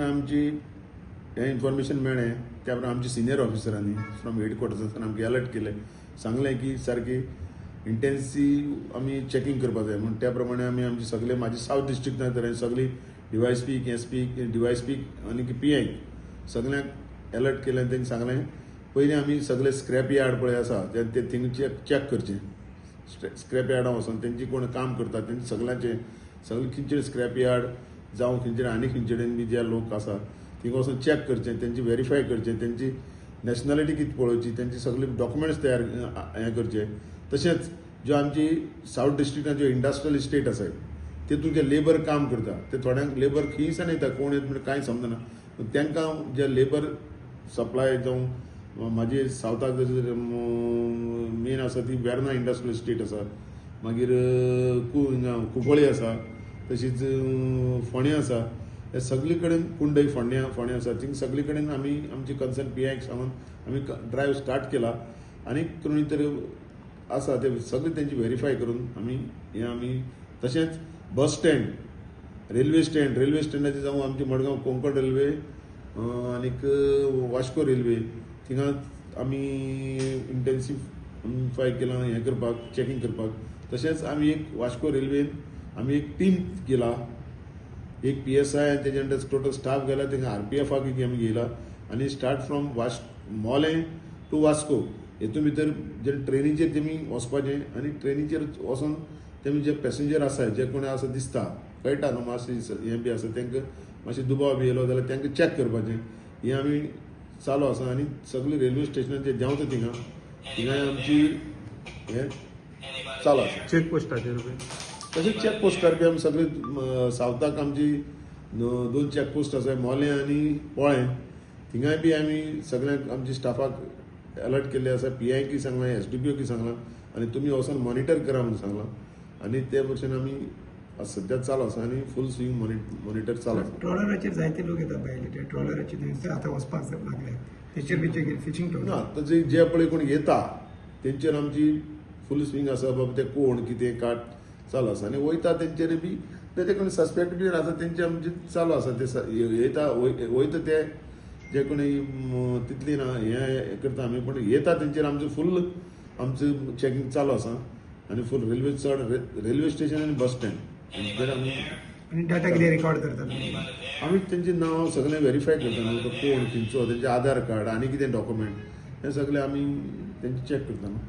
आमची हे इन्फॉर्मेशन मेळ्ळें त्या प्रमाणे आमच्या सिनियर ऑफिसरांनी फ्रॉम हेडक्वॉर्टर्सांतल्यान आमकां अलर्ट केलें, सांगलें की सारकी इंटेन्सीव आमी चॅकिंग करपाक जाय म्हणून त्या प्रमाणे आमी आमचे सगळे म्हाजे सावथ डिस्ट्रिक्टांत सगळी DYSP, SP, DYSP आनी PI सगळ्यांक अलर्ट केलें आनी तेंणी सांगलें पयलीं आमी सगळे स्क्रॅप यार्ड पळय आसा ते थिंग चॅक करचें. स्क्रॅप यार्डां वचोन तेंची कोण काम करता तेंची सगळे खंयचे स्क्रॅप यार्ड जावं खंयचे आनी खंयचे बी जे लोक आसा थिंगा वचून चॅक करचें, तेंची व्हेरीफाय करचें, तेंची नॅशनॅलिटी कितें पळोवची, तेंची सगळे डॉक्युमेंट्स तयार हें करचे. तशेंच ज्यो आमची सावथ डिस्ट्रिक्टान ज्यो इंडस्ट्रियल इस्टेट आसाय तेतून जे लेबर काम करता ते थोड्यांक लेबर खंयसान येता कोण येता म्हणजे कांय समजना. तांकां जे लेबर सप्लाय जावं म्हाजे सावथाक मेन आसा ती वेर्ना इंडस्ट्रियल इस्टेट आसा, मागीर कुंकळी आसा, तशीच फोंड्या आसा, हे सगळे कडेन कुंडय फोंड्या आसा, थिंग सगळे कडेन आमी आमचे कन्सर्न PIक सांगून आमी ड्रायव्ह स्टार्ट केला. आनी कोणी तरी आसा ते सगळे तेंची व्हेरीफाय करून आमी तशेंच बस स्टँड, रेल्वे स्टँडाचे जावं आमचे मडगांव कोंकण रेल्वे आनीक वास्को रेल्वे थिंगा आमी इंटेन्सिफाय केलां हें करपाक, चॅकिंग करपाक. तशेंच आमी एक वास्को रेल्वेन आमी एक टीम केला, एक PSI आनी तेजे अंडर टोटल स्टाफ गेला, थिंगा RPFाक आमी घेयला आनी start from Mollem to Vasco हेतून भितर जे ट्रेनीचेर तेमी वचपाचें आनी ट्रेनीचेर वचोन तेमी जे पॅसेंजर आसाय जे कोणी आसा दिसता कळटा न्हू मातशें हें बी आसा तांकां मातशें दुबाव बी येयलो जाल्यार तांकां चॅक करपाचें हें आमी चालू आसा. आनी सगळे रेल्वे स्टेशनाचेर देंवता थिंगा आमची हें चालू आसा. चेक पोस्टाचेर तशेंच चॅक पोस्टार बी आमी सगळे सावथाक आमची 2 चॅक पोस्ट आसाय, मोलें आनी पोळें. थिंगाय बी आमी सगळ्यांक आमच्या स्टाफाक अलर्ट केल्ले आसा. PIकी सांगलां, SDPOकी सांगलां आनी तुमी वचोन मॉनिटर करा म्हणून सांगलां. आनी ते भशेन आमी सद्या चालू आसा आनी फूल स्विंग मॉनिटर चालू आसा. ट्रॉलराचेर जायते लोक येतात भायले, ते ट्रॉलराचेर नुस्तें आतां वचपाक लागले, तेचेर बी चॅक फिशिंग ना आतां जे पळय कोण येता तेंचेर आमची फूल स्विंग आसा. बाबा ते कोण कितें काट चालू आसा आनी वयता तेंचेर बी ते कोणी सस्पेक्ट बी आसा तेंचे आमचे चालू आसा. ते येता वयता ते जे कोणी तितली ना हें करता आमी, पूण येता तेंचेर आमचें फूल आमचें चॅकिंग चालू आसा आनी फूल रेल्वे स्टेशन आनी बस स्टँड आनी डाटा कितें रेकॉर्ड करतात आमी तेंचें नांव सगळें व्हेरीफाय करता न्हू, तो कोण खंयचो, तेंचे आधार कार्ड आनी कितें डॉक्युमेंट हें सगळें आमी तेंचे चॅक करता न्हू.